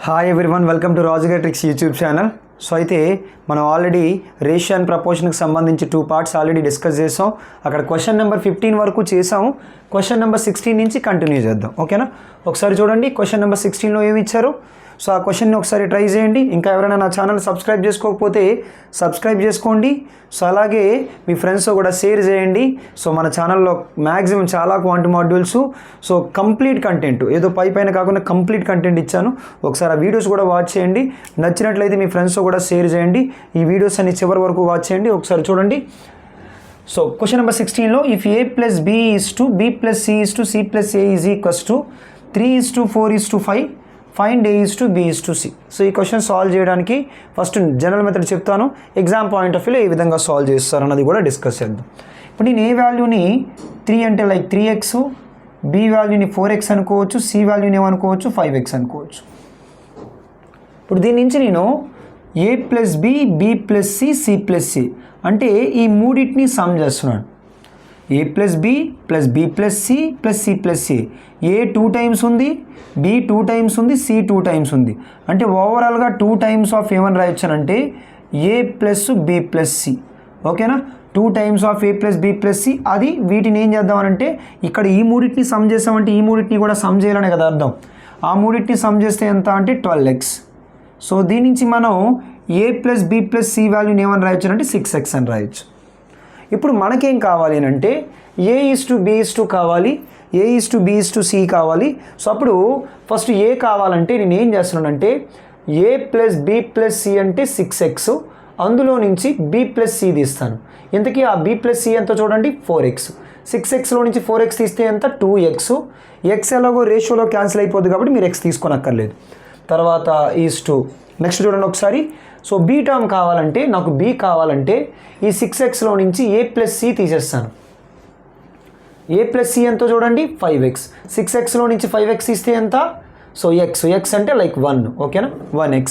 Hi everyone, welcome to రాజుగాట్రిక్స్ YouTube channel. So అయితే మనం ఆల్రెడీ రేషియో అండ్ ప్రపోర్షన్కి సంబంధించి 2 పార్ట్స్ ఆల్రెడీ డిస్కస్ చేసాం. అక్కడ క్వశ్చన్ నెంబర్ 15 వరకు చేసాము. క్వశ్చన్ నెంబర్ 16 నుంచి కంటిన్యూ చేద్దాం. ఓకేనా? ఒకసారి చూడండి క్వశ్చన్ నెంబర్ 16లో ఏమి ఇచ్చారు. సో ఆ క్వశ్చన్ని ఒకసారి ట్రై చేయండి. ఇంకా ఎవరైనా నా ఛానల్ సబ్స్క్రైబ్ చేసుకోకపోతే సబ్స్క్రైబ్ చేసుకోండి. సో అలాగే మీ ఫ్రెండ్స్తో కూడా షేర్ చేయండి. సో మన ఛానల్లో మ్యాక్సిమం చాలా క్వాంటి మాడ్యూల్స్, సో కంప్లీట్ కంటెంట్, ఏదో పైన కాకుండా కంప్లీట్ కంటెంట్ ఇచ్చాను. ఒకసారి ఆ వీడియోస్ కూడా వాచ్ చేయండి. నచ్చినట్లయితే మీ ఫ్రెండ్స్తో కూడా షేర్ చేయండి. ఈ వీడియోస్ అన్ని చివరి వరకు వాచ్ చేయండి. ఒకసారి చూడండి. సో క్వశ్చన్ నెంబర్ 16లో if a plus b is to b plus c is to c plus a is equals to 3:4:5 find a is to b is to c. So ఈ question solve చేయడానికి first general method చెప్తాను. Exam point of వ్యూలో ఏ విధంగా solve చేస్తారు అన్నది కూడా discuss చేద్దాం. ఇప్పుడు నేను ఏ వాల్యూని 3 అంటే లైక్ 3x, b వాల్యూని 4x అనుకోవచ్చు, c వాల్యూని ఏమనుకోవచ్చు 5x అనుకోవచ్చు. ఇప్పుడు దీని నుంచి నేను a plus b, b plus c, c plus c అంటే ఈ మూడింటిని సమ్ చేస్తున్నాను. a plus b plus b plus c plus c plus c. a 2 times ఉంది, b 2 టైమ్స్ ఉంది, c 2 టైమ్స్ ఉంది. అంటే ఓవరాల్గా 2 టైమ్స్ ఆఫ్ ఏమని రాయొచ్చానంటే a plus b plus c. ఓకేనా? 2 times of a plus b plus c. అది వీటిని ఏం చేద్దామనంటే ఇక్కడ ఈ మూడింటిని సమ్ చేసామంటే ఈ మూడింటిని కూడా సమ్ చేయాలనే కదా అర్థం. ఆ మూడింటిని సమ్ చేస్తే ఎంత అంటే 12x. సో దీని నుంచి మనం a plus b plus c వాల్యూని ఏమని రాయొచ్చు అంటే 6x అని రాయొచ్చు. ఇప్పుడు మనకేం కావాలి అంటే a is to b is to కావాలి, a is to b is to c కావాలి. సో అప్పుడు ఫస్ట్ a కావాలంటే నేను ఏం చేస్తున్నానంటే a plus b plus c అంటే 6x, అందులో నుంచి b ప్లస్ c తీస్తాను. ఇంతకీ ఆ b ప్లస్ c ఎంత చూడండి 4x. 6xలో నుంచి 4x తీస్తే ఎంత 2x. x ఎలాగో రేషియోలో క్యాన్సిల్ అయిపోద్ది కాబట్టి మీరు x తీసుకోనక్కర్లేదు. తర్వాత ఈజ్ టు నెక్స్ట్ చూడండి ఒకసారి. సో b టర్మ్ కావాలంటే నాకు b కావాలంటే ఈ 6xలో నుంచి a ప్లస్ c తీసేస్తాను. a ప్లస్ c ఎంతో చూడండి 5x. 6xలో నుంచి 5x తీస్తే ఎంత? సో x అంటే లైక్ 1. ఓకేనా? 1x.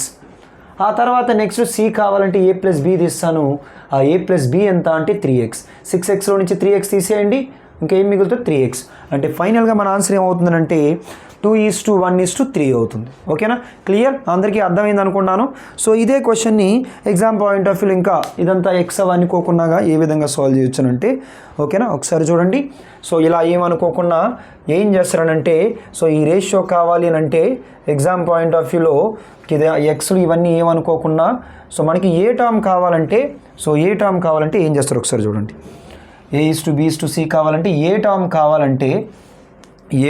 ఆ తర్వాత నెక్స్ట్ c కావాలంటే a ప్లస్ b తీస్తాను. ఆ a ప్లస్ b ఎంత అంటే 3x. 6xలో నుంచి 3x తీసేయండి, ఇంకేం మిగులుతుంది 3x. అంటే ఫైనల్గా మన ఆన్సర్ ఏమవుతుందంటే 2:1:3 అవుతుంది. ఓకేనా? క్లియర్? అందరికీ అర్థమైంది అనుకున్నాను. సో ఇదే క్వశ్చన్ని ఎగ్జామ్ పాయింట్ ఆఫ్ వ్యూలో ఇంకా ఇదంతా ఎక్స్ అనుకోకుండా ఏ విధంగా సాల్వ్ చేయొచ్చునంటే, ఓకేనా ఒకసారి చూడండి. సో ఇలా ఏమనుకోకుండా ఏం చేస్తారనంటే, సో ఈ రేషియో కావాలి అని అంటే ఎగ్జామ్ పాయింట్ ఆఫ్ వ్యూలో ఇది ఎక్స్లు ఇవన్నీ ఏమనుకోకుండా సో మనకి ఏ టర్మ్ కావాలంటే, సో ఏ టర్మ్ కావాలంటే ఏం చేస్తారు ఒకసారి చూడండి. a is to b is to c కావాలంటే ఏ టర్మ్ కావాలంటే ఏ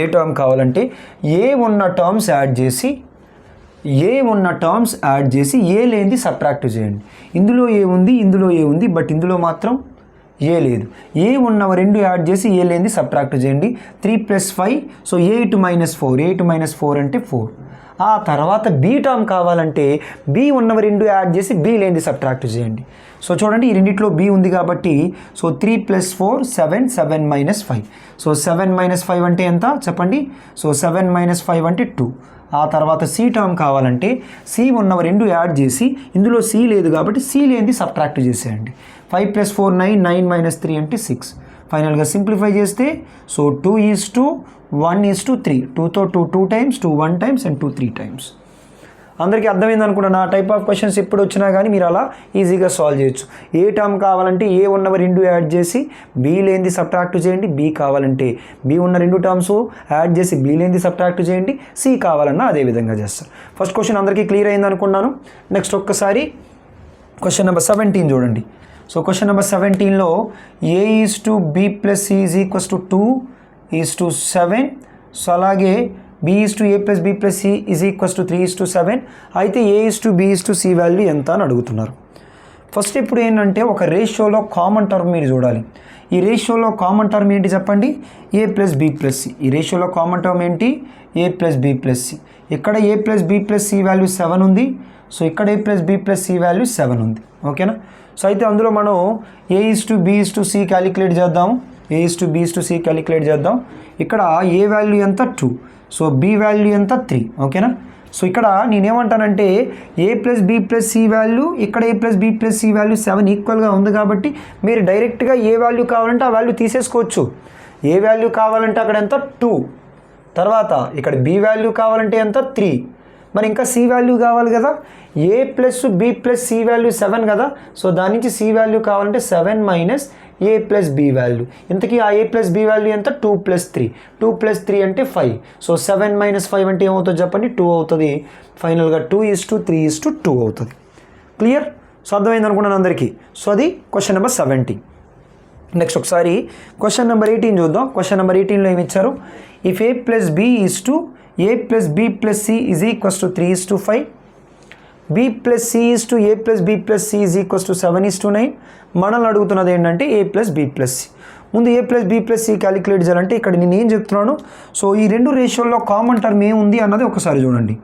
ఉన్న టర్మ్స్ యాడ్ చేసి ఏ లేనిది సబ్ట్రాక్ట్ చేయండి. ఇందులో ఏ ఉంది బట్ ఇందులో మాత్రం ఏ లేదు. ఏ ఉన్నవ 2 యాడ్ చేసి ఏ లేనిది సబ్ట్రాక్ట్ చేయండి. 3 + 5 సో 8 - 4 అంటే 4. ఆ తర్వాత బీ టర్మ్ కావాలంటే బీ ఉన్నవి 2 యాడ్ చేసి బీ లేనిది సబ్ట్రాక్ట్ చేయండి. సో చూడండి ఈ రెండిట్లో బీ ఉంది కాబట్టి సో 3 + 4 7, 7 - 5. సో 7 - 5 అంటే ఎంత చెప్పండి? సో 7 - 5 అంటే 2. ఆ తర్వాత సి టర్మ్ కావాలంటే సి ఉన్నవి 2 యాడ్ చేసి ఇందులో సి లేదు కాబట్టి సి లేనిది సబ్ట్రాక్ట్ చేసేయండి. 5 + 4 9, 9 - 3 అంటే 6. ఫైనల్గా సింప్లిఫై చేస్తే సో 2:1:3. 2తో 2 టైమ్స్, 2 1 టైమ్స్ అండ్ 2 3 టైమ్స్. అందరికీ అర్థమైంది అనుకుంటున్నా. నా టైప్ ఆఫ్ క్వశ్చన్స్ ఎప్పుడు వచ్చినా కానీ మీరు అలా ఈజీగా సాల్వ్ చేయొచ్చు. ఏ టర్మ్ కావాలంటే ఏ ఉన్నవి 2 యాడ్ చేసి బీ లేనిది సబ్ట్రాక్ట్ చేయండి. బీ కావాలంటే బీ ఉన్న 2 టర్మ్స్ యాడ్ చేసి బీ లేనిది సబ్ట్రాక్ట్ చేయండి. సి కావాలన్నా అదే విధంగా చేస్తారు. ఫస్ట్ క్వశ్చన్ అందరికీ క్లియర్ అయింది అనుకున్నాను. నెక్స్ట్ ఒక్కసారి క్వశ్చన్ నెంబర్ 17 చూడండి. సో క్వశ్చన్ నెంబర్ 17లో a is to b plus c is equals to 2:7. So అలాగే b is to a plus b plus c is equals to 3:7. అయితే a is to b is to c value ఎంత అని అడుగుతున్నారు. First ఇప్పుడు ఏంటంటే ఒక రేషియోలో కామన్ టర్మ్ మీరు చూడాలి. ఈ రేషియోలో కామన్ టర్మ్ ఏంటి చెప్పండి? a plus b plus c. ఈ రేషియోలో కామన్ టర్మ్ ఏంటి? a plus b plus c. ఇక్కడ a plus b plus c value 7 ఉంది. సో ఇక్కడ a plus b plus c value 7 ఉంది. ఓకేనా? సో అయితే అందులో మనం a is to b is to c calculate చేద్దాం. a is to b is to c calculate చేద్దాం. ఇక్కడ a వాల్యూ ఎంత 2, సో b వాల్యూ ఎంత 3. ఓకేనా? సో ఇక్కడ నేనేమంటానంటే a plus b plus c value, ఇక్కడ a plus b plus c value 7 ఈక్వల్గా ఉంది కాబట్టి మీరు డైరెక్ట్గా ఏ వాల్యూ కావాలంటే ఆ వాల్యూ తీసేసుకోవచ్చు. ఏ వాల్యూ కావాలంటే అక్కడ ఎంత 2, తర్వాత ఇక్కడ b వాల్యూ కావాలంటే ఎంత 3, మరి ఇంకా సి వాల్యూ కావాలి కదా, A plus B plus C value 7 కదా, సో దాని నుంచి సి వాల్యూ కావాలంటే 7 minus A plus B value. ఇంతకీ ఆ ఏ ప్లస్ బి వాల్యూ ఎంత, 2 + 3, 2 + 3 అంటే 5. సో 7 - 5 అంటే ఏమవుతుంది చెప్పండి, 2 అవుతుంది. ఫైనల్గా 2:3:2 అవుతుంది. క్లియర్? సో అర్థమైంది అనుకున్నాను అందరికీ. సో అది క్వశ్చన్ నెంబర్ 17. నెక్స్ట్ ఒకసారి క్వశ్చన్ నెంబర్ 18 చూద్దాం. క్వశ్చన్ నెంబర్ 18లో ఏమి ఇచ్చారు, if A plus B is to A plus B plus C is equals to 3:5, B plus C is to A plus B plus C is equals to 7:9. మనల్ని అడుగుతున్నది ఏంటంటే A plus B plus C. ముందు A plus B plus C calculate చేయాలంటే ఇక్కడ నేను ఏం చెప్తున్నాను, so ఈ రెండు రేషియోల్లో కామన్ టర్మ్ ఏముంది అన్నది ఒకసారి చూడండి.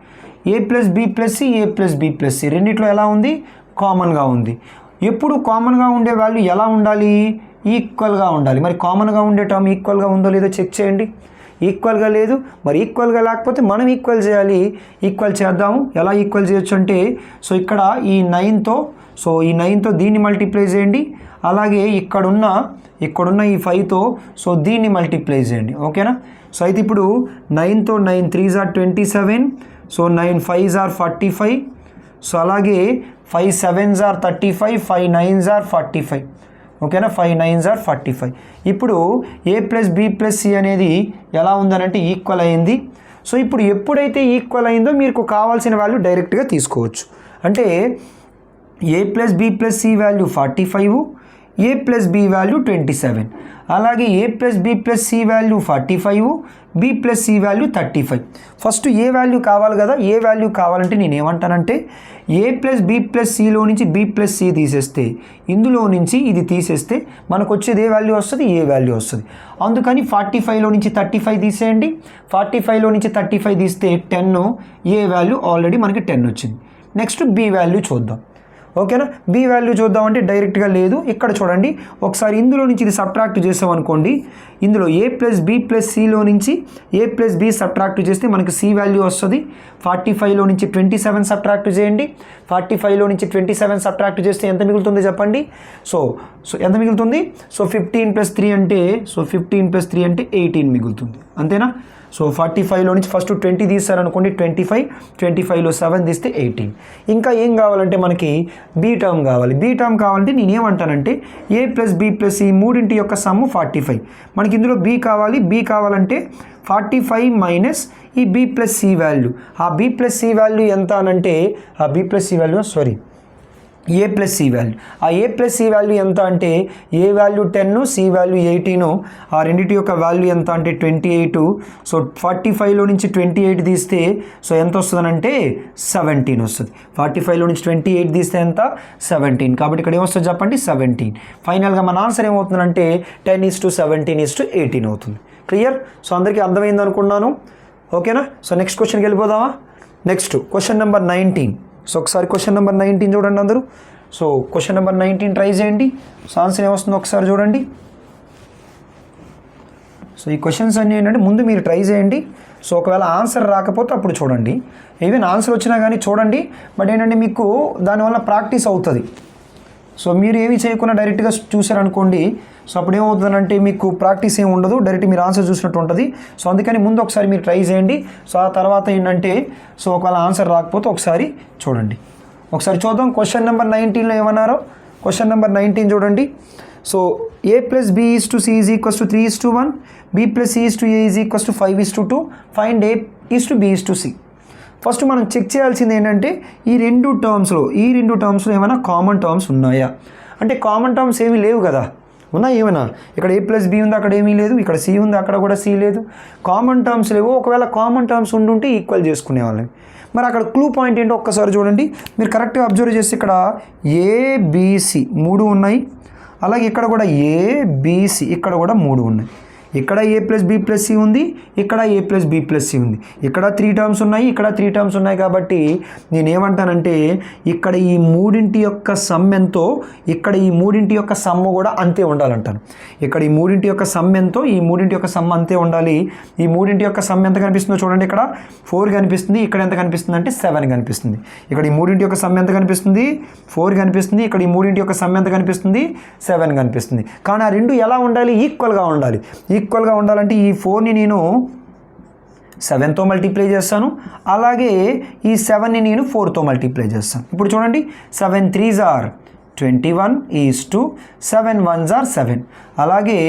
ఏ ప్లస్ బి ప్లస్ సి, ఏ ప్లస్ బి ప్లస్ సి రెండిట్లో ఎలా ఉంది, కామన్గా ఉంది. ఎప్పుడు కామన్గా ఉండే వాల్యూ ఎలా ఉండాలి, ఈక్వల్గా ఉండాలి. మరి కామన్గా ఉండే టర్మ్ ఈక్వల్గా ఉందో లేదో చెక్ చేయండి. ఈక్వల్గా లేదు, మరి ఈక్వల్గా లేకపోతే మనం ఈక్వల్ చేయాలి. ఈక్వల్ చేద్దాము. ఎలా ఈక్వల్ చేయొచ్చు అంటే, సో ఇక్కడ ఈ 9తో దీన్ని మల్టిప్లై చేయండి. అలాగే ఇక్కడున్న ఈ 5తో సో దీన్ని మల్టిప్లై చేయండి. ఓకేనా? సో అయితే ఇప్పుడు 9తో 9 3s are 27, so 9 5s are 45, so అలాగే 5 7s are 35, 5 9s are 45. ఓకేనా? 5 9s are 45. ఇప్పుడు ఏ ప్లస్ బి ప్లస్ సి అనేది ఎలా ఉందనంటే ఈక్వల్ అయింది. సో ఇప్పుడు ఎప్పుడైతే ఈక్వల్ అయిందో మీకు కావాల్సిన వాల్యూ డైరెక్ట్గా తీసుకోవచ్చు. అంటే A plus B plus C value 45, A plus B value 27. అలాగే A plus B plus C value 45, B plus C value 35. First A value కావాలి కదా, ఏ వాల్యూ కావాలంటే నేను ఏమంటానంటే ఏ ప్లస్ బి ప్లస్ సిలో నుంచి బి ప్లస్ సి తీసేస్తే, ఇందులో నుంచి ఇది తీసేస్తే మనకు వచ్చేది ఏ వాల్యూ వస్తుంది, ఏ వాల్యూ వస్తుంది. అందుకని 45లో నుంచి 35 తీసేయండి. 45లో నుంచి 35 తీస్తే 10, ఏ వాల్యూ ఆల్రెడీ మనకి 10 వచ్చింది. నెక్స్ట్ బి వాల్యూ చూద్దాం. ఓకేనా? బి వాల్యూ చూద్దామంటే డైరెక్ట్గా లేదు. ఇక్కడ చూడండి ఒకసారి ఇందులో నుంచి ఇది సబ్ట్రాక్ట్ చేసామనుకోండి, ఇందులో ఏ ప్లస్ బి ప్లస్ సిలో నుంచి ఏ ప్లస్ బి సబ్ట్రాక్ట్ చేస్తే మనకి సి వాల్యూ వస్తుంది. 45లో నుంచి 27 సబ్ట్రాక్ట్ చేయండి. 45లో నుంచి 27 సబ్ట్రాక్ట్ చేస్తే ఎంత మిగులుతుంది చెప్పండి. సో ఎంత మిగులుతుంది, సో 15 + 3 అంటే 15 + 3 అంటే 18 మిగులుతుంది. అంతేనా? సో 45లో నుంచి ఫస్ట్ 20 తీస్తారనుకోండి, 25, 25లో 7 తీస్తే 18. ఇంకా ఏం కావాలంటే మనకి బీ టర్మ్ కావాలి. బీ టర్మ్ కావాలంటే నేనేమంటానంటే ఏ ప్లస్ బి ప్లస్ ఈ మూడింటి యొక్క సమ్ము 45. మనకి ఇందులో బీ కావాలి. బీ కావాలంటే 45 మైనస్ ఈ బి ప్లస్ సి వాల్యూ. ఆ బి ప్లస్ సి వాల్యూ ఎంత అనంటే ఏ ప్లస్ సి వాల్యూ. ఆ ఏ ప్లస్ సి వాల్యూ ఎంత అంటే ఏ వాల్యూ 10, సి వాల్యూ 18. ఆ రెండింటి యొక్క వాల్యూ ఎంత అంటే 28. సో 45లో నుంచి 28 తీస్తే సో ఎంత వస్తుందనంటే 17 వస్తుంది. 45లో నుంచి 28 తీస్తే ఎంత, 17. కాబట్టి ఇక్కడ ఏమొస్తుంది చెప్పండి, 17. ఫైనల్గా మన ఆన్సర్ ఏమవుతుందంటే 10:17:18 అవుతుంది. క్లియర్? సో అందరికీ అర్థమైంది అనుకున్నాను. ఓకేనా? సో నెక్స్ట్ క్వశ్చన్కి వెళ్ళిపోదామా. Next question number 19. సో ఒకసారి క్వశ్చన్ నెంబర్ 19 చూడండి అందరూ. సో క్వశ్చన్ నెంబర్ 19 ట్రై చేయండి. సో ఆన్సర్ ఏమొస్తుందో ఒకసారి చూడండి. సో ఈ క్వశ్చన్స్ అన్నీ ఏంటంటే ముందు మీరు ట్రై చేయండి. సో ఒకవేళ ఆన్సర్ రాకపోతే అప్పుడు చూడండి. ఈవెన్ ఆన్సర్ వచ్చినా కానీ చూడండి. బట్ ఏంటంటే మీకు దానివల్ల ప్రాక్టీస్ అవుతుంది. సో మీరు ఏమి చేయకుండా డైరెక్ట్గా చూసారనుకోండి, సో అప్పుడు ఏమవుతుందంటే మీకు ప్రాక్టీస్ ఏమి ఉండదు, డైరెక్ట్ మీరు ఆన్సర్ చూసినట్టు ఉంటుంది. సో అందుకని ముందు ఒకసారి మీరు ట్రై చేయండి. సో ఆ తర్వాత ఏంటంటే సో ఒకవేళ ఆన్సర్ రాకపోతే ఒకసారి చూడండి. ఒకసారి చూద్దాం క్వశ్చన్ నెంబర్ 19లో ఏమన్నారో. క్వశ్చన్ నెంబర్ 19 చూడండి. So A plus B is to C is equals to 3:1, B plus C is to A is equals to 5:2. Find A is to B is to C. First మనం check చేయాల్సింది ఏంటంటే ఈ రెండు టర్మ్స్లో ఏమైనా common terms ఉన్నాయా అంటే common terms ఏమీ లేవు కదా, ఉన్నాయి ఏమైనా. ఇక్కడ ఏ ప్లస్ బి ఉంది, అక్కడ ఏమీ లేదు. ఇక్కడ సి ఉంది, అక్కడ కూడా సి లేదు. కామన్ టర్మ్స్ లేవు. ఒకవేళ కామన్ టర్మ్స్ ఉండుంటే ఈక్వల్ చేసుకునే వాళ్ళని. మరి అక్కడ క్లూ పాయింట్ ఏంటో ఒక్కసారి చూడండి. మీరు కరెక్ట్గా అబ్జర్వ్ చేస్తే ఇక్కడ ఏబిసి 3 ఉన్నాయి. అలాగే ఇక్కడ కూడా ఏబిసి ఇక్కడ కూడా 3 ఉన్నాయి. ఇక్కడ ఏ ప్లస్ బి ప్లస్ సి ఉంది, ఇక్కడ ఏ ప్లస్ బి ప్లస్ సి ఉంది. ఇక్కడ 3 టర్మ్స్ ఉన్నాయి, ఇక్కడ 3 టర్మ్స్ ఉన్నాయి. కాబట్టి నేనేమంటానంటే ఇక్కడ ఈ మూడింటి యొక్క సమ్ ఎంతో ఇక్కడ ఈ మూడింటి యొక్క సమ్ము కూడా అంతే ఉండాలంటాను. ఇక్కడ ఈ మూడింటి యొక్క సమ్ ఎంతో ఈ మూడింటి యొక్క సమ్ అంతే ఉండాలి. ఈ మూడింటి యొక్క సమ్ ఎంత కనిపిస్తుందో చూడండి. ఇక్కడ 4 కనిపిస్తుంది, ఇక్కడ ఎంత కనిపిస్తుంది అంటే 7 కనిపిస్తుంది. ఇక్కడ ఈ మూడింటి యొక్క సమ్ ఎంత కనిపిస్తుంది, 4 కనిపిస్తుంది. ఇక్కడ ఈ మూడింటి యొక్క సమ్ ఎంత కనిపిస్తుంది, 7 కనిపిస్తుంది. కానీ ఆ రెండు ఎలా ఉండాలి, ఈక్వల్గా ఉండాలి. ఈక్వల్గా ఉండాలంటే ఈ 4ని నేను 7తో మల్టిప్లై చేస్తాను, అలాగే ఈ 7ని నేను 4తో మల్టిప్లై చేస్తాను. ఇప్పుడు చూడండి 7 3s are 21 is to 7 1s are 7, అలాగే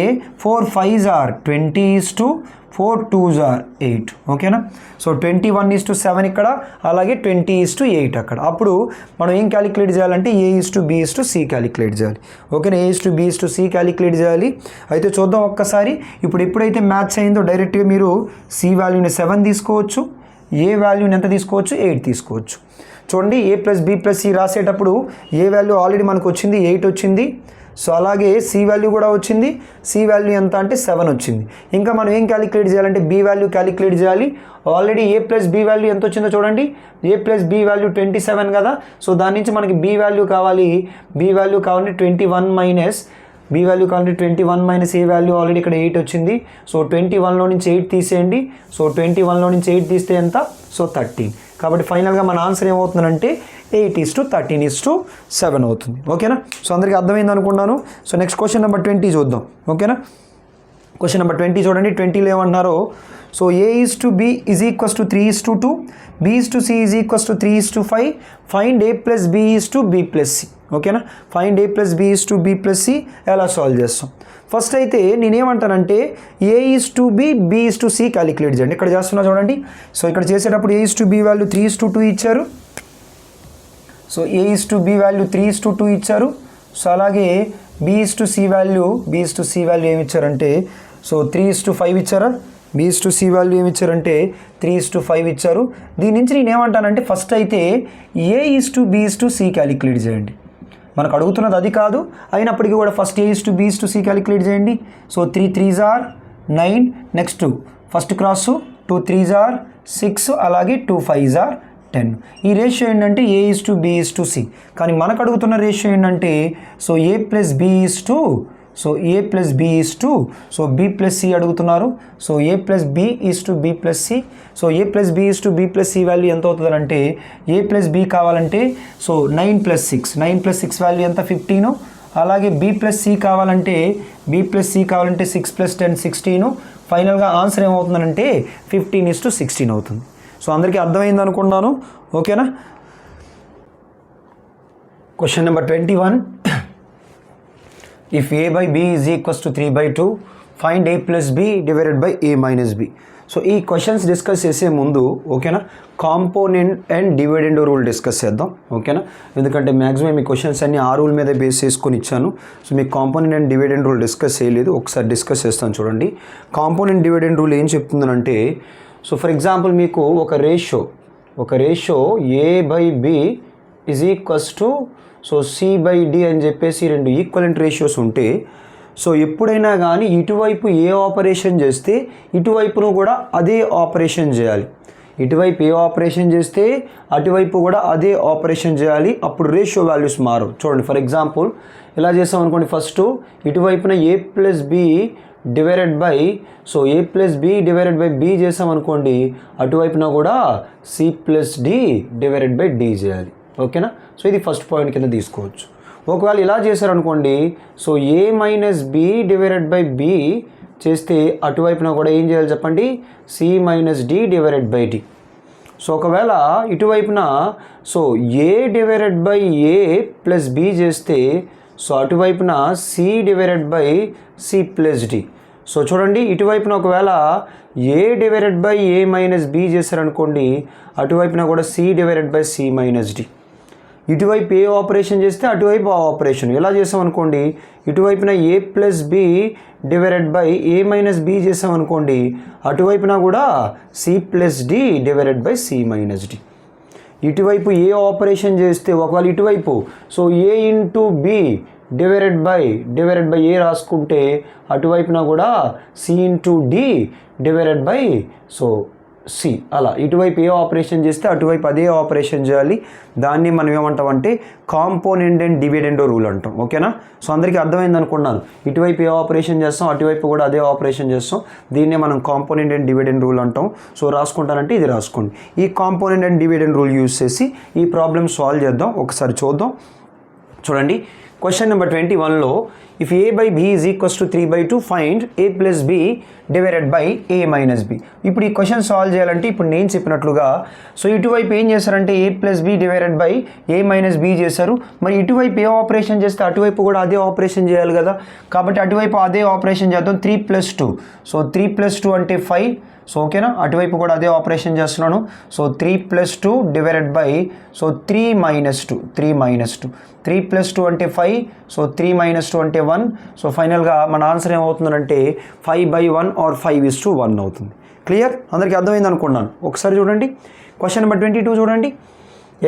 4 5s are 20 is to 4 2s are 8. ఓకేనా? సో 21:7 ఇక్కడ, అలాగే 20:8 అక్కడ. అప్పుడు మనం ఏం క్యాలిక్యులేట్ చేయాలంటే A:B:C క్యాలిక్యులేట్ చేయాలి. ఓకేనా? A:B:C క్యాలిక్యులేట్ చేయాలి. అయితే చూద్దాం ఒక్కసారి. ఇప్పుడు ఎప్పుడైతే మ్యాచ్ అయిందో డైరెక్ట్గా మీరు C వాల్యూని 7 తీసుకోవచ్చు, A వాల్యూని ఎంత తీసుకోవచ్చు, 8 తీసుకోవచ్చు. చూడండి A+B+C రాసేటప్పుడు ఏ వాల్యూ ఆల్రెడీ మనకు వచ్చింది, 8 వచ్చింది. సో అలాగే సి వాల్యూ కూడా వచ్చింది. సి వాల్యూ ఎంత అంటే 7 వచ్చింది. ఇంకా మనం ఏం క్యాలిక్యులేట్ చేయాలంటే బి వాల్యూ క్యాలిక్యులేట్ చేయాలి. ఆల్రెడీ A+B వాల్యూ ఎంత వచ్చిందో చూడండి. A+B వాల్యూ 27 కదా. సో దాని నుంచి మనకి బి వాల్యూ కావాలి. బి వాల్యూ కావాలంటే 21 మైనస్ బి వాల్యూ కావాలంటే 21 మైనస్ ఏ వాల్యూ ఆల్రెడీ ఇక్కడ 8 వచ్చింది. సో 21లో నుంచి 8 తీసేయండి. సో 21లో నుంచి 8 తీస్తే ఎంత, సో 13. కాబట్టి ఫైనల్గా మన ఆన్సర్ ఏమవుతుందంటే 8:13:7 అవుతుంది. ఓకేనా? సో అందరికీ అర్థమైంది అనుకున్నాను. సో నెక్స్ట్ క్వశ్చన్ నెంబర్ 20 చూద్దాం. ఓకేనా? క్వశ్చన్ నెంబర్ 20 చూడండి. 20లో ఏమంటున్నారో, so A:B is equals to 3:2, B:C is equals to 3:5, find A+B:B+C. ఓకేనా? ఫైండ్ A+B:B+C ఎలా సాల్వ్ చేస్తాం? ఫస్ట్ అయితే నేనేమంటానంటే A:B B:C క్యాలిక్యులేట్ చేయండి. ఇక్కడ చేస్తున్నా చూడండి. సో ఇక్కడ చేసేటప్పుడు A:B వాల్యూ 3:2 ఇచ్చారు. సో A:B వాల్యూ 3:2 ఇచ్చారు. సో అలాగే B:C వాల్యూ ఏమి ఇచ్చారంటే సో 3:5 ఇచ్చారా. B:C వాల్యూ ఏమి ఇచ్చారంటే 3:5 ఇచ్చారు. దీని నుంచి నేను ఏమంటానంటే ఫస్ట్ అయితే A:B:C క్యాలిక్యులేట్ చేయండి. మనకు అడుగుతున్నది అది కాదు, అయినప్పటికీ కూడా ఫస్ట్ A:B:C క్యాలిక్యులేట్ చేయండి. So 3 3s are 9, next first cross 2 3s are 6, అలాగే 2 5s are 10. ఈ రేషియో ఏంటంటే A:B:C. కానీ మనకు అడుగుతున్న రేషియో ఏంటంటే సో సో B+C అడుగుతున్నారు. So A+B:B+C. So A+B:B+C value ఎంత అవుతుంది అంటే A+B కావాలంటే సో 9 + 6 వాల్యూ ఎంత 15. అలాగే B+C కావాలంటే 6 + 10 16. ఫైనల్గా ఆన్సర్ ఏమవుతుందంటే 15:16 అవుతుంది. సో అందరికీ అర్థమైంది అనుకున్నాను. ఓకేనా? Question number 21. If A/B is equals to 3/2, find A+B divided by A-B. So ఈ క్వశ్చన్స్ డిస్కస్ చేసే ముందు ఓకేనా component and dividend rule discuss చేద్దాం. ఓకేనా? ఎందుకంటే మ్యాక్సిమం ఈ క్వశ్చన్స్ అన్ని ఆ రూల్ మీద బేస్ చేసుకొని ఇచ్చాను. సో మీకు component and dividend rule discuss చేయలేదు, ఒకసారి డిస్కస్ చేస్తాను చూడండి. కాంపోనెంట్ డివిడెండ్ రూల్ ఏం చెప్తుందంటే సో ఫర్ ఎగ్జాంపుల్ మీకు ఒక ratio A/B is equals to so C/D అని చెప్పేసి రెండు ఈక్వలెంట్ రేషియోస్ ఉంటే సో ఎప్పుడైనా కానీ ఇటువైపు ఏ ఆపరేషన్ చేస్తే ఇటువైపును కూడా అదే ఆపరేషన్ చేయాలి. ఇటువైపు ఏ ఆపరేషన్ చేస్తే అటువైపు కూడా అదే ఆపరేషన్ చేయాలి. అప్పుడు రేషియో వాల్యూస్ మారు. చూడండి ఫర్ ఎగ్జాంపుల్ ఇలా చేసాం అనుకోండి. ఫస్ట్ ఇటువైపున A+B divided by so A+B divided by B చేసాం అనుకోండి, అటువైపున కూడా C+D డివైడెడ్ బై D చేయాలి. ఓకేనా? సో ఇది ఫస్ట్ పాయింట్ కింద తీసుకోవచ్చు. ఒకవేళ ఇలా చేశారనుకోండి so A-B divided by B చేస్తే అటువైపున కూడా ఏం చేయాలి చెప్పండి, C-D divided by D. So ఒకవేళ ఇటువైపున so A divided by A plus B చేస్తే సో అటువైపున C divided by C plus D. So చూడండి ఇటువైపున ఒకవేళ A డివైడెడ్ బై A-B చేశారనుకోండి, అటువైపున కూడా C డివైడెడ్ బై C-D. ఇటువైపు ఏ ఆపరేషన్ చేస్తే అటువైపు ఆ ఆపరేషన్. ఎలా చేసామనుకోండి, ఇటువైపున A+B డివైడెడ్ బై A-B చేసామనుకోండి, అటువైపున కూడా C+D డివైడెడ్ బై C-D. ఇటువైపు ఏ ఆపరేషన్ చేస్తే ఒకవేళ ఇటువైపు so A/B divided by A రాసుకుంటే అటువైపున కూడా C/D divided by so C. అలా ఇటువైపు ఏ ఆపరేషన్ చేస్తే అటువైపు అదే ఆపరేషన్ చేయాలి. దాన్ని మనం ఏమంటామంటే కాంపోనెంట్ అండ్ డివిడెండ్ రూల్ అంటాం. ఓకేనా? సో అందరికీ అర్థమైంది అనుకున్నాను. ఇటువైపు ఏ ఆపరేషన్ చేస్తాం అటువైపు కూడా అదే ఆపరేషన్ చేస్తాం. దీన్నే మనం కాంపోనెంట్ అండ్ డివిడెండ్ రూల్ అంటాం. సో రాసుకుంటానంటే ఇది రాసుకోండి. ఈ component and dividend rule use చేసి ఈ ప్రాబ్లమ్ సాల్వ్ చేద్దాం. ఒకసారి చూద్దాం. చూడండి క్వశ్చన్ నెంబర్ 21లో if A by B is equals to 3/2 find A plus B divided by A minus B. ఇప్పుడు ఈ క్వశ్చన్ సాల్వ్ చేయాలంటే ఇప్పుడు నేను చెప్పినట్లుగా సో ఇటువైపు ఏం చేశారంటే A plus B divided by A minus B చేశారు. మరి ఇటువైపు ఏ ఆపరేషన్ చేస్తే అటువైపు కూడా అదే ఆపరేషన్ చేయాలి కదా. కాబట్టి అటువైపు అదే ఆపరేషన్ చేద్దాం. 3+2 సో 3+2 అంటే 5. సో ఓకేనా, అటువైపు కూడా అదే ఆపరేషన్ చేస్తున్నాను. సో 3+2 డివైడెడ్ బై సో 3 - 2 3+2 అంటే 5. సో 3 - 2 అంటే 1. సో ఫైనల్గా మన ఆన్సర్ ఏమవుతుందంటే 5/1 ఆర్ 5:1 అవుతుంది. క్లియర్, అందరికీ అర్థమైంది అనుకున్నాను. ఒకసారి చూడండి క్వశ్చన్ నెంబర్ 22 చూడండి.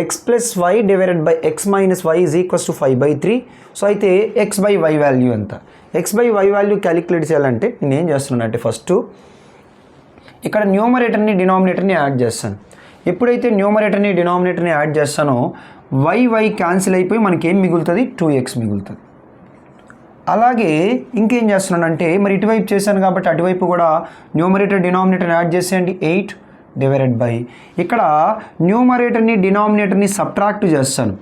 x + y divided by x - y is equals to 5/3. So అయితే x/y వాల్యూ ఎంత? x/y వాల్యూ క్యాలిక్యులేట్ చేయాలంటే నేను ఏం చేస్తున్నాను అంటే ఫస్ట్ ఇక్కడ న్యూమరేటర్ని డినామినేటర్ని యాడ్ చేస్తాను. ఎప్పుడైతే న్యూమరేటర్ని డినామినేటర్ని యాడ్ చేస్తానో y క్యాన్సిల్ అయిపోయి మనకి ఏం మిగులుతుంది? 2x మిగులుతుంది. అలాగే ఇంకేం చేస్తున్నానంటే మరి ఇటువైపు చేశాను కాబట్టి అటువైపు కూడా న్యూమరేటర్ డినామినేటర్ని యాడ్ చేసేయండి. 8 డివైడెడ్ బై ఇక్కడ న్యూమరేటర్ని డినామినేటర్ని సబ్ట్రాక్ట్ చేస్తాను.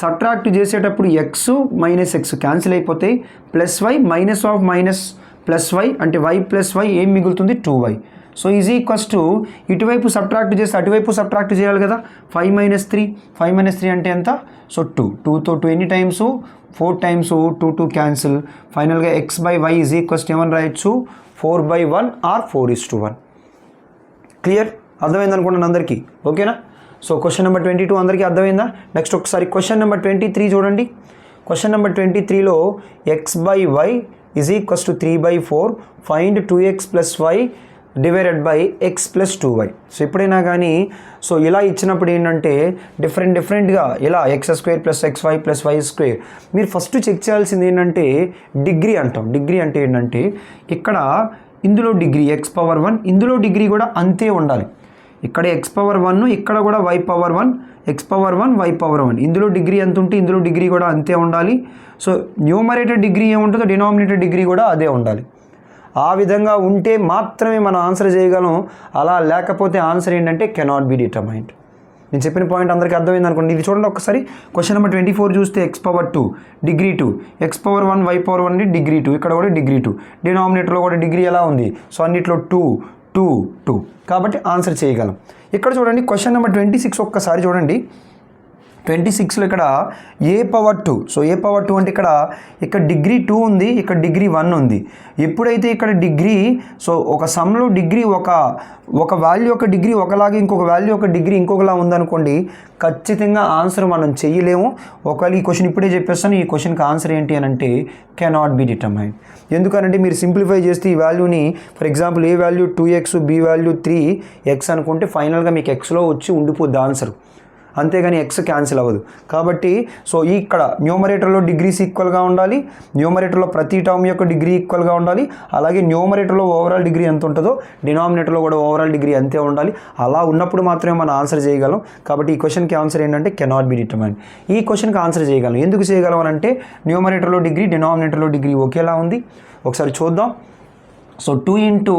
సబ్ట్రాక్ట్ చేసేటప్పుడు x - x క్యాన్సిల్ అయిపోతాయి. +y -y అంటే y + y ఏం మిగులుతుంది? 2y. So is equals to ఇటువైపు సబ్ట్రాక్ట్ చేస్తే అటువైపు సబ్ట్రాక్ట్ చేయాలి కదా. 5 - 3 అంటే ఎంత? సో 2తో 2 ఎన్ని టైమ్స్? 4 టైమ్స్. 2 క్యాన్సిల్. ఫైనల్గా x/y ఈజ్ ఈక్వల్స్ టు ఏమని రాయొచ్చు? 4/1 ఆర్ 4:1. క్లియర్, అర్థమైంది అనుకున్నాను అందరికీ. ఓకేనా. సో క్వశ్చన్ నెంబర్ 22 అందరికీ అర్థమైందా? నెక్స్ట్ ఒకసారి క్వశ్చన్ నెంబర్ 23 చూడండి. క్వశ్చన్ నెంబర్ 23లో x/y is equals to 3/4 find 2x + y divided by x + 2y. So ఎప్పుడైనా కానీ సో ఇలా ఇచ్చినప్పుడు ఏంటంటే డిఫరెంట్గా ఇలా x² + xy + y². మీరు ఫస్ట్ చెక్ చేయాల్సింది ఏంటంటే డిగ్రీ అంటాం. డిగ్రీ అంటే ఏంటంటే ఇక్కడ ఇందులో డిగ్రీ x⁻1 ఇందులో డిగ్రీ కూడా అంతే ఉండాలి. ఇక్కడ x⁻1 ఇక్కడ కూడా y⁻1 x⁻1 y⁻1 ఇందులో డిగ్రీ ఎంత ఉంటే ఇందులో డిగ్రీ కూడా అంతే ఉండాలి. సో న్యూమరేటర్ డిగ్రీ ఏముంటుందో డినామినేటర్ డిగ్రీ కూడా అదే ఉండాలి. ఆ విధంగా ఉంటే మాత్రమే మనం ఆన్సర్ చేయగలం. అలా లేకపోతే ఆన్సర్ ఏంటంటే కెనాట్ బి డిటర్మైన్డ్. నేను చెప్పిన పాయింట్ అందరికీ అర్థమైంది అనుకోండి. ఇది చూడండి ఒకసారి క్వశ్చన్ నెంబర్ 24 చూస్తే x⁻2 degree 2 x⁻1 y⁻1 degree 2 ఇక్కడ కూడా డిగ్రీ 2 డినామినేటర్లో కూడా డిగ్రీ ఎలా ఉంది? సో అన్నిట్లో 2 2 2 కాబట్టి ఆన్సర్ చేయగలం. ఇక్కడ చూడండి క్వశ్చన్ నెంబర్ 26 ఒక్కసారి చూడండి. 26లో ఇక్కడ a⁻2 సో a⁻2 అంటే ఇక్కడ డిగ్రీ 2 ఉంది, ఇక్కడ డిగ్రీ 1 ఉంది. ఎప్పుడైతే ఇక్కడ డిగ్రీ సో ఒక సమ్లో డిగ్రీ ఒక వాల్యూ ఒక డిగ్రీ ఒకలాగా ఇంకొక వాల్యూ ఒక డిగ్రీ ఇంకొకలా ఉందనుకోండి ఖచ్చితంగా ఆన్సర్ మనం చేయలేము. ఒకవేళ ఈ క్వశ్చన్ ఇప్పుడే చెప్పేస్తాను. ఈ క్వశ్చన్కి ఆన్సర్ ఏంటి అని అంటే కెనాట్ బి డిటర్మైన్డ్. ఎందుకనంటే మీరు సింప్లిఫై చేస్తే ఈ వాల్యూని for example A value 2x B value 3x అనుకుంటే ఫైనల్గా మీకు xలో వచ్చి ఉండిపోద్ది ఆన్సర్, అంతేగాని x క్యాన్సిల్ అవ్వదు. కాబట్టి సో ఇక్కడ న్యూమరేటర్లో డిగ్రీస్ ఈక్వల్గా ఉండాలి, న్యూమరేటర్లో ప్రతి టర్మ్ యొక్క డిగ్రీ ఈక్వల్గా ఉండాలి. అలాగే న్యూమరేటర్లో ఓవరాల్ డిగ్రీ ఎంత ఉంటుందో డినామినేటర్లో కూడా ఓవరాల్ డిగ్రీ అంతే ఉండాలి. అలా ఉన్నప్పుడు మాత్రమే మనం ఆన్సర్ చేయగలం. కాబట్టి ఈ క్వశ్చన్కి ఆన్సర్ ఏంటంటే కెనాట్ బి డిటర్మైన్డ్. ఈ క్వశ్చన్కి ఆన్సర్ చేయగలం. ఎందుకు చేయగలం అని అంటే న్యూమరేటర్లో డిగ్రీ డినామినేటర్లో డిగ్రీ ఒకేలా ఉంది. ఒకసారి చూద్దాం. సో 2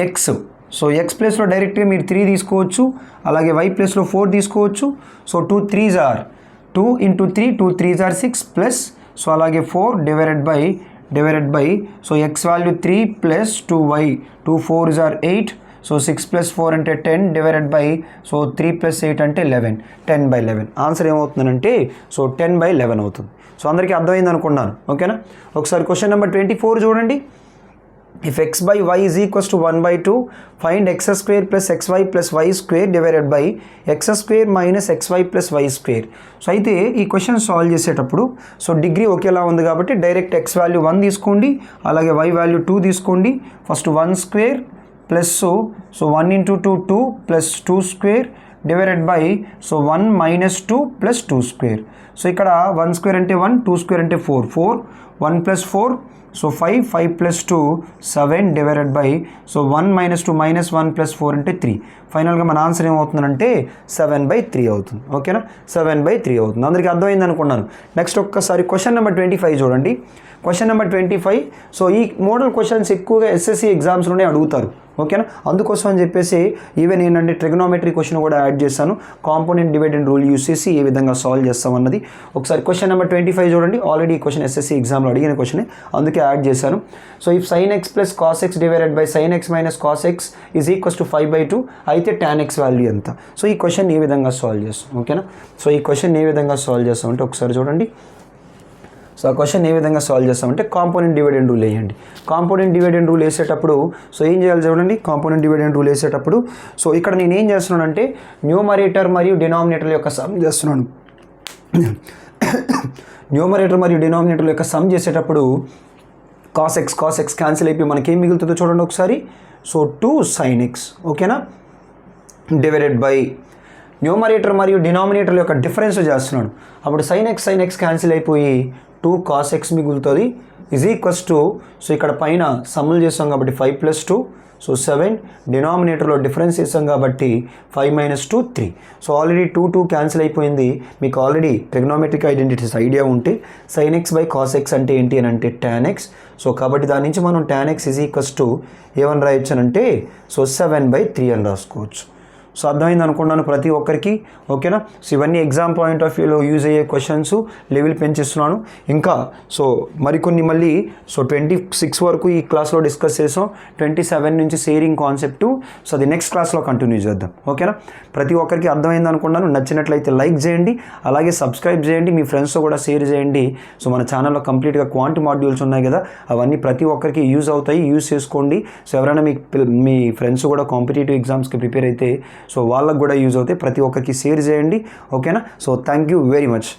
× x సో x ప్లేస్లో డైరెక్ట్గా మీరు 3 తీసుకోవచ్చు, అలాగే y ప్లేస్లో 4 తీసుకోవచ్చు. So 2 3s are 2 × 3 2 3s are 6 plus so అలాగే 4 divided by so x value 3 plus 2y 2 4s are 8 so 6 + 4 అంటే 10 డివైడెడ్ బై సో 3 + 8 అంటే 11 10/11. ఆన్సర్ ఏమవుతుందంటే సో 10/11 అవుతుంది. సో అందరికీ అర్థమైంది అనుకున్నాను. ఓకేనా. ఒకసారి క్వశ్చన్ నెంబర్ 24 చూడండి. If x/y is equals to 1/2 find x² + xy + y² divided by x² - xy + y². So అయితే ఈ క్వశ్చన్ సాల్వ్ చేసేటప్పుడు సో డిగ్రీ ఒకేలా ఉంది కాబట్టి డైరెక్ట్ x వాల్యూ 1 తీసుకోండి, అలాగే y వాల్యూ 2 తీసుకోండి. First 1² plus so 1 × 2 2 plus 2² divided by so 1 - 2 plus 2². So ఇక్కడ 1² అంటే 1 2² అంటే 4 4 1 + 4 సో 5 5 + 2 7 డివైడెడ్ బై సో 1 - 2 - 1 + 4 అంటే 3. ఫైనల్గా మన ఆన్సర్ ఏమవుతుందంటే 7/3 అవుతుంది. ఓకేనా, 7/3 అవుతుంది. అందరికీ అర్థమైంది అనుకున్నాను. నెక్స్ట్ ఒక్కసారి క్వశ్చన్ నెంబర్ 25 చూడండి. క్వశ్చన్ నెంబర్ 25 సో ఈ మోడల్ క్వశ్చన్స్ ఎక్కువగా ఎస్ఎస్సి ఎగ్జామ్స్లోనే అడుగుతారు. ఓకేనా. అందుకోసం అని చెప్పేసి ఈవెన్ ఏంటంటే ట్రిగనోమెట్రీ క్వశ్చన్ కూడా యాడ్ చేశాను. కాంపోనెంట్ డివైడెండ్ రూల్ యూస్ చేసి ఏ విధంగా సాల్వ్ చేస్తామన్నది ఒకసారి క్వశ్చన్ నెంబర్ 25 చూడండి. ఆల్రెడీ ఈ క్వశ్చన్ ఎస్ఎస్సి ఎగ్జామ్లో అడిగిన క్వశ్చన్, అందుకే యాడ్ చేశాను. So if sin x plus cos X divided by sin x minus cos X is equals to 5/2 అయితే tan x వాల్యూ ఎంత? సో ఈ క్వశ్చన్ ఏ విధంగా సాల్వ్ చేస్తాం, ఓకేనా. సో ఈ క్వశ్చన్ ఏ విధంగా సాల్వ్ చేస్తామంటే ఒకసారి చూడండి. సో ఆ క్వశ్చన్ ఏ విధంగా సాల్వ్ చేస్తామంటే కాంపోనెంట్ డివైడెండ్ రూల్ వేయండి. కాంపోనెంట్ డివైడెండ్ రూల్ వేసేటప్పుడు సో ఏం చేయాలి చూడండి. కాంపోనెంట్ డివైడెండ్ రూల్ వేసేటప్పుడు సో ఇక్కడ నేను ఏం చేస్తున్నానంటే న్యూమరేటర్ మరియు డినామినేటర్ యొక్క సమ్ చేస్తున్నాను. న్యూమరేటర్ మరియు డినామినేటర్ యొక్క సమ్ చేసేటప్పుడు కాస్ ఎక్స్ క్యాన్సిల్ అయిపోయి మనకి ఏం మిగులుతుందో చూడండి ఒకసారి. సో 2 sin x, ఓకేనా, డివైడెడ్ బై న్యూమరేటర్ మరియు డినామినేటర్ యొక్క డిఫరెన్స్ చేస్తున్నాడు. అప్పుడు sin x క్యాన్సిల్ అయిపోయి 2 cos x మిగులుతుంది ఈజ్ ఈక్వల్స్ టు సో ఇక్కడ పైన సమ్ములు చేస్తాం కాబట్టి 5 + 2 సో 7, డినామినేటర్లో డిఫరెన్స్ చేస్తాం కాబట్టి 5 - 2 3. సో ఆల్రెడీ 2 క్యాన్సిల్ అయిపోయింది. మీకు ఆల్రెడీ ట్రిగ్నోమెట్రిక్ ఐడెంటిటీస్ ఐడియా ఉంటే sin x by cos x అంటే ఏంటి అని అంటే tan x. సో కాబట్టి దాని నుంచి మనం tan x is equals to ఏమని రాయొచ్చు అంటే సో 7/3 అని రాసుకోవచ్చు. సో అర్థమైంది అనుకున్నాను ప్రతి ఒక్కరికి, ఓకేనా. సో ఇవన్నీ ఎగ్జామ్ పాయింట్ ఆఫ్ వ్యూలో యూజ్ అయ్యే క్వశ్చన్స్, లెవెల్ పెంచిస్తున్నాను. ఇంకా సో మరికొన్ని మళ్ళీ సో 26 వరకు ఈ క్లాస్లో డిస్కస్ చేసాం. 27 నుంచి షేరింగ్ కాన్సెప్ట్ సో అది నెక్స్ట్ క్లాస్లో కంటిన్యూ చేద్దాం, ఓకేనా. ప్రతి ఒక్కరికి అర్థమైంది అనుకున్నాను. నచ్చినట్లయితే లైక్ చేయండి, అలాగే సబ్స్క్రైబ్ చేయండి, మీ ఫ్రెండ్స్తో కూడా షేర్ చేయండి. సో మన ఛానల్లో కంప్లీట్గా క్వాంటి మాడ్యూల్స్ ఉన్నాయి కదా, అవన్నీ ప్రతి ఒక్కరికి యూజ్ అవుతాయి, యూజ్ చేసుకోండి. సో ఎవరైనా మీ ఫ్రెండ్స్ కూడా కాంపిటేటివ్ ఎగ్జామ్స్కి ప్రిపేర్ అయితే సో వాళ్ళకు కూడా యూజ్ అవుతాయి. ప్రతి ఒక్కరికి షేర్ చేయండి, ఓకేనా. So thank you very much.